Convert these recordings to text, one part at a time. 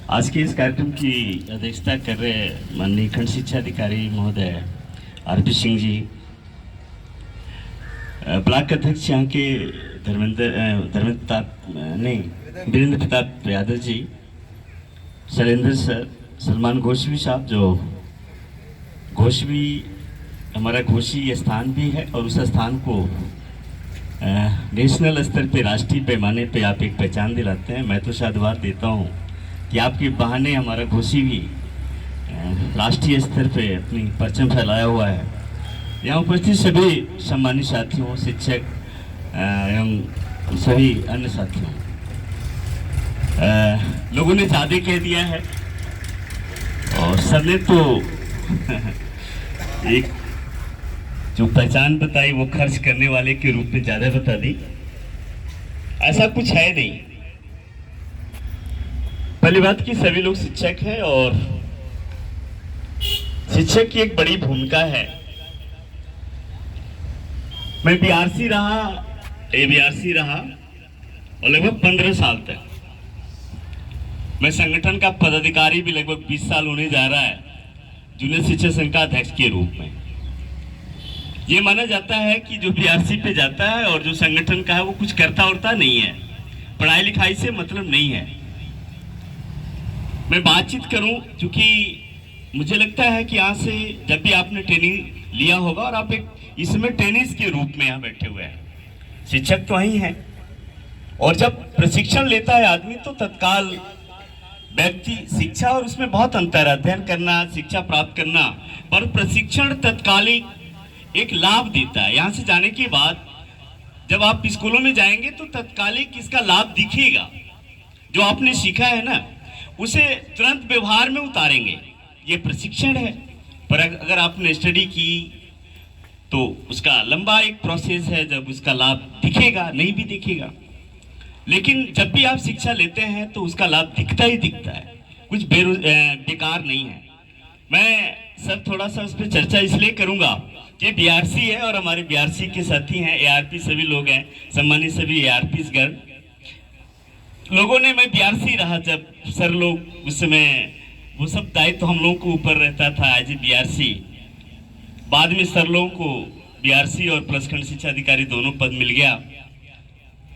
आज के इस कार्यक्रम की अध्यक्षता कर रहे माननीय खंड शिक्षा अधिकारी महोदय आरपी सिंह जी, ब्लॉक अध्यक्ष यहाँ के वीरेंद्र प्रताप यादव जी, शैलेंद्र सर, सलमान घोषवी साहब, जो घोषवी हमारा घोषी स्थान भी है और उस स्थान को नेशनल स्तर पे, राष्ट्रीय पैमाने पे आप एक पहचान दिलाते हैं। मैं तो साधुवाद देता हूँ कि आपके बहाने हमारा घोषी भी राष्ट्रीय स्तर पे अपनी परचम फैलाया हुआ है। यहाँ उपस्थित सभी सम्मानित साथियों, शिक्षक एवं सभी अन्य साथियों, लोगों ने ज़्यादा कह दिया है और सर ने तो एक जो पहचान बताई वो खर्च करने वाले के रूप में ज़्यादा बता दी। ऐसा कुछ है नहीं। पहली बात कि सभी लोग शिक्षक हैं और शिक्षक की एक बड़ी भूमिका है। मैं बीआरसी रहा, एबीआरसी रहा और लगभग 15 साल तक मैं संगठन का पदाधिकारी भी लगभग 20 साल होने जा रहा है, जूनियर शिक्षक संघ का अध्यक्ष के रूप में। ये माना जाता है कि जो बीआरसी पे जाता है और जो संगठन का है वो कुछ करता उरता नहीं है, पढ़ाई लिखाई से मतलब नहीं है। मैं बातचीत करूं क्योंकि मुझे लगता है कि यहाँ से जब भी आपने ट्रेनिंग लिया होगा और आप एक इसमें ट्रेनिंग के रूप में यहाँ बैठे हुए हैं, शिक्षक तो वही हैं, और जब प्रशिक्षण लेता है आदमी तो तत्काल व्यक्ति शिक्षा और उसमें बहुत अंतर है, अध्ययन करना, शिक्षा प्राप्त करना, पर प्रशिक्षण तत्कालिक एक लाभ देता है। यहाँ से जाने के बाद जब आप स्कूलों में जाएंगे तो तत्कालिक इसका लाभ दिखेगा। जो आपने सीखा है ना उसे तुरंत व्यवहार में उतारेंगे, ये प्रशिक्षण है। पर अगर आपने स्टडी की तो उसका लंबा एक प्रोसेस है, जब उसका लाभ दिखेगा, नहीं भी दिखेगा। लेकिन जब भी आप शिक्षा लेते हैं तो उसका लाभ दिखता ही दिखता है, कुछ बेकार नहीं है। मैं सर थोड़ा सा उस पर चर्चा इसलिए करूंगा कि बीआरसी है और हमारे बीआरसी के साथी हैं, एआरपी सभी लोग हैं, सम्मानित सभी एआरपीस गण लोगों ने। मैं बीआरसी रहा जब सर लोग उस समय, वो सब दायित्व तो हम लोगों को ऊपर रहता था एज ए बीआरसी। बाद में सर लोगों को बीआरसी और प्लस खंड शिक्षा अधिकारी दोनों पद मिल गया,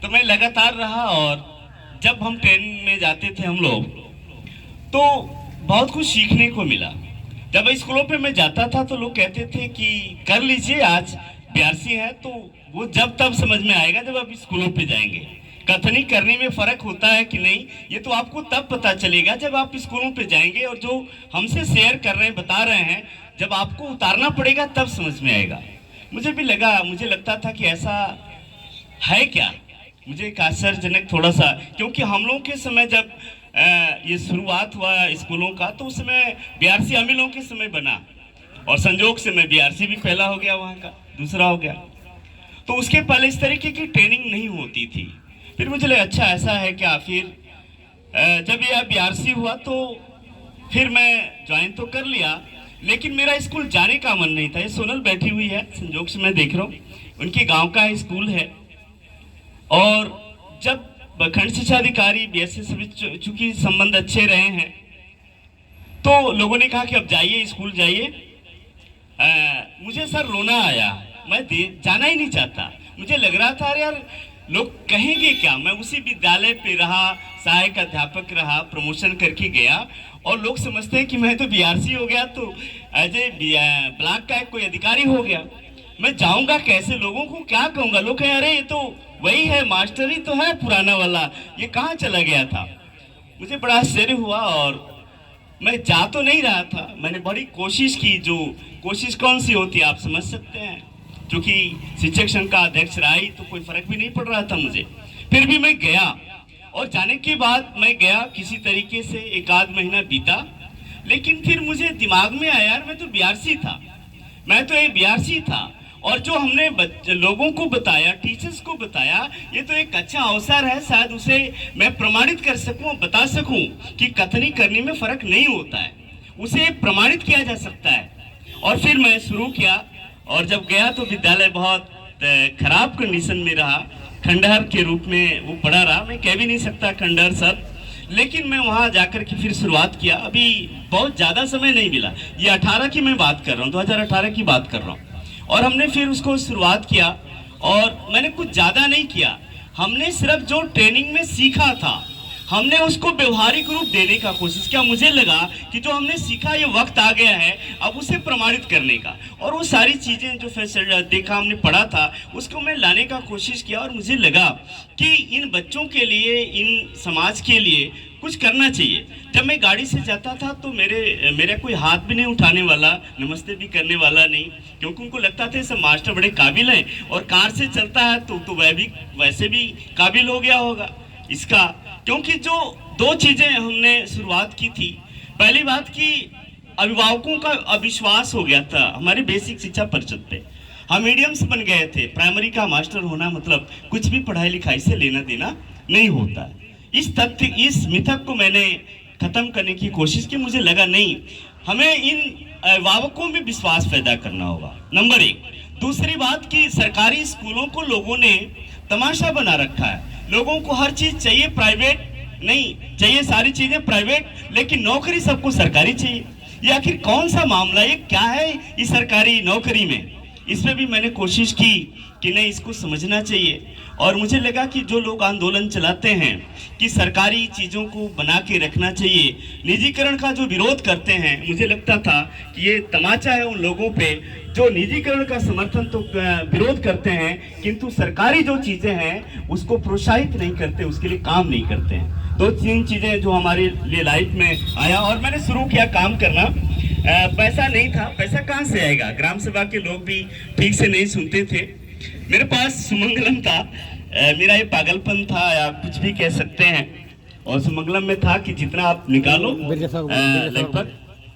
तो मैं लगातार रहा। और जब हम ट्रेनिंग में जाते थे हम लोग तो बहुत कुछ सीखने को मिला। जब स्कूलों पे मैं जाता था तो लोग कहते थे कि कर लीजिए, आज बीआरसी है, तो वो जब तब समझ में आएगा जब आप स्कूलों पे जाएंगे। कथनी करने में फर्क होता है कि नहीं, ये तो आपको तब पता चलेगा जब आप स्कूलों पे जाएंगे और जो हमसे शेयर कर रहे हैं, बता रहे हैं, जब आपको उतारना पड़ेगा तब समझ में आएगा। मुझे भी लगा, मुझे लगता था कि ऐसा है क्या, मुझे एक आश्चर्यजनक थोड़ा सा, क्योंकि हम लोगों के समय जब ये शुरुआत हुआ स्कूलों का तो उस समय बीआरसी हम लोगों के समय बना और संजोग से मैं बीआरसी भी पहला हो गया, वहाँ का दूसरा हो गया। तो उसके पहले इस तरीके की ट्रेनिंग नहीं होती थी। फिर मुझे लगा अच्छा ऐसा है क्या। फिर जब यह बीआरसी हुआ तो फिर मैं ज्वाइन तो कर लिया, लेकिन मेरा स्कूल जाने का मन नहीं था। ये सोनल बैठी हुई है, संजोग से मैं देख रहा हूँ, उनके गांव का स्कूल है। और जब खंड शिक्षा अधिकारी बीएससी से चूंकि संबंध अच्छे रहे हैं तो लोगों ने कहा कि अब जाइए, स्कूल जाइए। मुझे सर रोना आया, मैं जाना ही नहीं चाहता। मुझे लग रहा था अरे यार लोग कहेंगे क्या। मैं उसी विद्यालय पे रहा, सहायक अध्यापक रहा, प्रमोशन करके गया और लोग समझते हैं कि मैं तो बीआरसी हो गया तो एज ए ब्लॉक का कोई अधिकारी हो गया। मैं जाऊंगा कैसे, लोगों को क्या कहूंगा। लोग कहें अरे ये तो वही है, मास्टर ही तो है पुराना वाला, ये कहाँ चला गया था। मुझे बड़ा आश्चर्य हुआ और मैं जा तो नहीं रहा था। मैंने बड़ी कोशिश की, जो कोशिश कौन सी होती है आप समझ सकते हैं। क्योंकि शिक्षक संघ का अध्यक्ष रहा ही तो कोई फर्क भी नहीं पड़ रहा था मुझे। फिर भी मैं गया और जाने के बाद मैं गया, किसी तरीके से एक आध महीना बीता। लेकिन फिर मुझे दिमाग में आया यार मैं तो बीआरसी था, मैं तो एक बीआरसी था। और जो हमने लोगों को बताया, टीचर्स को बताया, ये तो एक अच्छा अवसर है, शायद उसे मैं प्रमाणित कर सकूं, बता सकूं कि कथनी करने में फर्क नहीं होता है, उसे प्रमाणित किया जा सकता है। और फिर मैं शुरू किया और जब गया तो विद्यालय बहुत खराब कंडीशन में रहा, खंडहर के रूप में वो पड़ा रहा। मैं कह भी नहीं सकता खंडहर सब, लेकिन मैं वहाँ जाकर के फिर शुरुआत किया। अभी बहुत ज़्यादा समय नहीं मिला, ये 18 की मैं बात कर रहा हूँ, 2018 की बात कर रहा हूँ। और हमने फिर उसको शुरुआत किया और मैंने कुछ ज़्यादा नहीं किया, हमने सिर्फ जो ट्रेनिंग में सीखा था हमने उसको व्यवहारिक रूप देने का कोशिश किया। मुझे लगा कि जो हमने सीखा ये वक्त आ गया है अब उसे प्रमाणित करने का, और वो सारी चीज़ें जो देखा हमने पढ़ा था उसको मैं लाने का कोशिश किया। और मुझे लगा कि इन बच्चों के लिए, इन समाज के लिए कुछ करना चाहिए। जब मैं गाड़ी से जाता था तो मेरा कोई हाथ भी नहीं उठाने वाला, नमस्ते भी करने वाला नहीं, क्योंकि उनको लगता था सब मास्टर बड़े काबिल हैं, और कार से चलता है तो वह भी वैसे भी काबिल हो गया होगा इसका। क्योंकि जो दो चीज़ें हमने शुरुआत की थी, पहली बात कि अभिभावकों का अविश्वास हो गया था हमारी बेसिक शिक्षा परिषद पे। हम मीडियम्स बन गए थे, प्राइमरी का मास्टर होना मतलब कुछ भी पढ़ाई लिखाई से लेना देना नहीं होता। इस तथ्य, इस मिथक को मैंने खत्म करने की कोशिश की। मुझे लगा नहीं, हमें इन अभिभावकों में विश्वास पैदा करना होगा, नंबर एक। दूसरी बात कि सरकारी स्कूलों को लोगों ने तमाशा बना रखा है, लोगों को हर चीज चाहिए प्राइवेट नहीं चाहिए, सारी चीजें प्राइवेट, लेकिन नौकरी सबको सरकारी चाहिए। ये आखिर कौन सा मामला, ये क्या है इस सरकारी नौकरी में? इस पे भी मैंने कोशिश की कि नहीं, इसको समझना चाहिए। और मुझे लगा कि जो लोग आंदोलन चलाते हैं कि सरकारी चीज़ों को बना के रखना चाहिए, निजीकरण का जो विरोध करते हैं, मुझे लगता था कि ये तमाचा है उन लोगों पे जो निजीकरण का समर्थन तो विरोध करते हैं किंतु सरकारी जो चीज़ें हैं उसको प्रोत्साहित नहीं करते, उसके लिए काम नहीं करते हैं। दो तीन चीज़ें जो हमारे लिए लाइफ में आया और मैंने शुरू किया काम करना। पैसा नहीं था, पैसा कहाँ से आएगा? ग्राम सभा के लोग भी ठीक से नहीं सुनते थे। मेरे पास सुमंगलम था, मेरा ये पागलपन था या कुछ भी कह सकते हैं, और सुमंगलम में था कि जितना आप निकालो लगभग,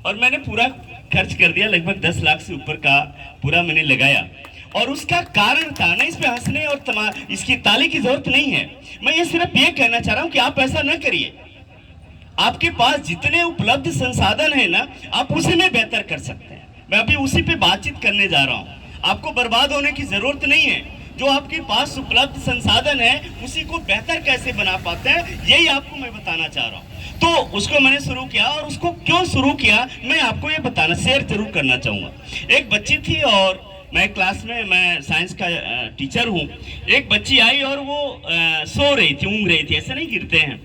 और मैंने पूरा खर्च कर दिया, लगभग 10 लाख से ऊपर का पूरा मैंने लगाया। और उसका कारण था ना, इस पे हंसने और इसकी ताली की जरूरत नहीं है। मैं ये सिर्फ ये कहना चाह रहा हूँ कि आप ऐसा न करिए। आपके पास जितने उपलब्ध संसाधन है ना, आप उसी में बेहतर कर सकते हैं। मैं अभी उसी पे बातचीत करने जा रहा हूँ। आपको बर्बाद होने की जरूरत नहीं है, जो आपके पास उपलब्ध संसाधन है उसी को बेहतर कैसे बना पाते हैं, यही आपको मैं बताना चाह रहा हूँ। तो उसको मैंने शुरू किया, और उसको क्यों शुरू किया मैं आपको ये बताना, शेयर जरूर करना चाहूँगा। एक बच्ची थी और मैं क्लास में, मैं साइंस का टीचर हूँ, एक बच्ची आई और वो सो रही थी, ऊँघ रही थी, ऐसे नहीं गिरते हैं,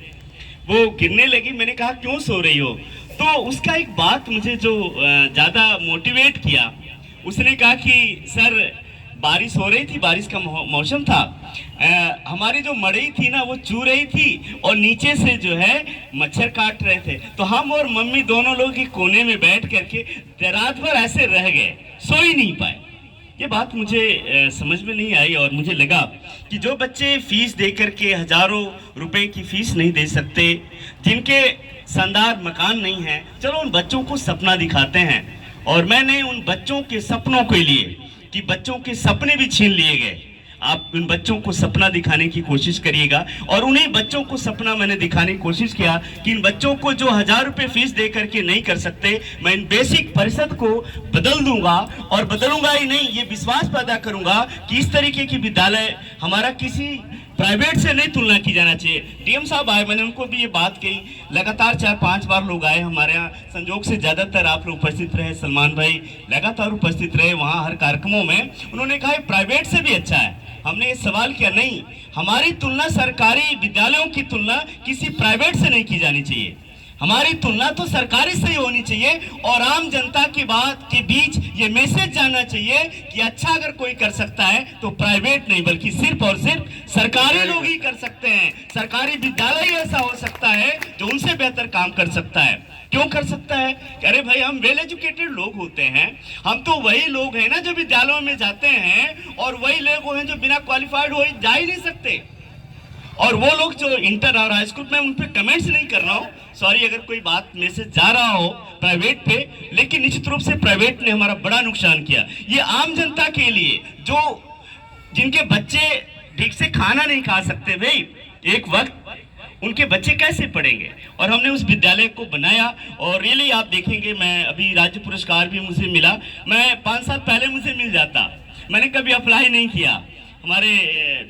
वो गिरने लगी। मैंने कहा क्यों सो रही हो? तो उसका एक बात मुझे जो ज़्यादा मोटिवेट किया, उसने कहा कि सर बारिश हो रही थी, बारिश का मौसम था, हमारी जो मड़ई थी ना वो चू रही थी और नीचे से जो है मच्छर काट रहे थे, तो हम और मम्मी दोनों लोग एक कोने में बैठ करके रात भर ऐसे रह गए, सो ही नहीं पाए। ये बात मुझे समझ में नहीं आई, और मुझे लगा कि जो बच्चे फीस दे करके हजारों रुपए की फीस नहीं दे सकते, जिनके शानदार मकान नहीं है, चलो उन बच्चों को सपना दिखाते हैं। और मैंने उन बच्चों के सपनों के लिए, कि बच्चों के सपने भी छीन लिए गए, आप उन बच्चों को सपना दिखाने की कोशिश करिएगा। और उन्हीं बच्चों को सपना मैंने दिखाने की कोशिश किया कि इन बच्चों को जो 1000 रुपये फीस दे करके नहीं कर सकते, मैं इन बेसिक परिषद को बदल दूंगा, और बदलूंगा ही नहीं, ये विश्वास पैदा करूंगा कि इस तरीके की विद्यालय हमारा किसी प्राइवेट से नहीं तुलना की जाना चाहिए। डीएम साहब आए, मैंने उनको भी ये बात कही, लगातार 4-5 बार लोग आए हमारे यहाँ, संजोग से ज़्यादातर आप लोग उपस्थित रहे, सलमान भाई लगातार उपस्थित रहे वहाँ हर कार्यक्रमों में। उन्होंने कहा प्राइवेट से भी अच्छा है। हमने ये सवाल किया, नहीं, हमारी तुलना सरकारी विद्यालयों की तुलना किसी प्राइवेट से नहीं की जानी चाहिए, हमारी तुलना तो सरकारी से ही होनी चाहिए। और आम जनता की बात के बीच ये मैसेज जाना चाहिए कि अच्छा अगर कोई कर सकता है तो प्राइवेट नहीं बल्कि सिर्फ और सिर्फ सरकारी लोग ही कर सकते हैं। सरकारी विद्यालय ही ऐसा हो सकता है जो उनसे बेहतर काम कर सकता है। क्यों कर सकता है? अरे भाई, हम वेल एजुकेटेड लोग होते हैं, हम तो वही लोग हैं ना जो विद्यालयों में जाते हैं, और वही लोग हैं जो बिना क्वालिफाइड हो जा ही नहीं सकते। और वो लोग जो इंटर और हाई स्कूल में, उन पर कमेंट्स नहीं कर रहा हूँ, सॉरी अगर कोई बात मैसेज जा रहा हो प्राइवेट पे, लेकिन निश्चित रूप से प्राइवेट ने हमारा बड़ा नुकसान किया। ये आम जनता के लिए जो जिनके बच्चे ठीक से खाना नहीं खा सकते, भाई एक वक्त उनके बच्चे कैसे पढ़ेंगे? और हमने उस विद्यालय को बनाया, और रियली आप देखेंगे, मैं अभी राज्य पुरस्कार भी मुझे मिला, मैं 5 साल पहले मुझे मिल जाता, मैंने कभी अप्लाई नहीं किया। हमारे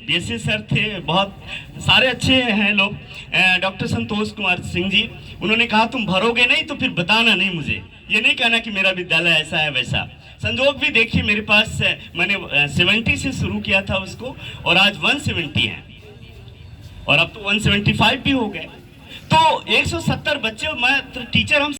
बीएससी सर थे, बहुत सारे अच्छे हैं लोग। डॉक्टर संतोष कुमार सिंह जी, उन्होंने कहा तुम भरोगे नहीं तो फिर बताना नहीं मुझे, ये नहीं कहना कि मेरा विद्यालय ऐसा है वैसा। संजोग भी देखिए मेरे पास, मैंने 70 से शुरू किया था उसको और आज 170 है और अब तो 175 भी हो गए। तो 170 बच्चे, मैं टीचर हम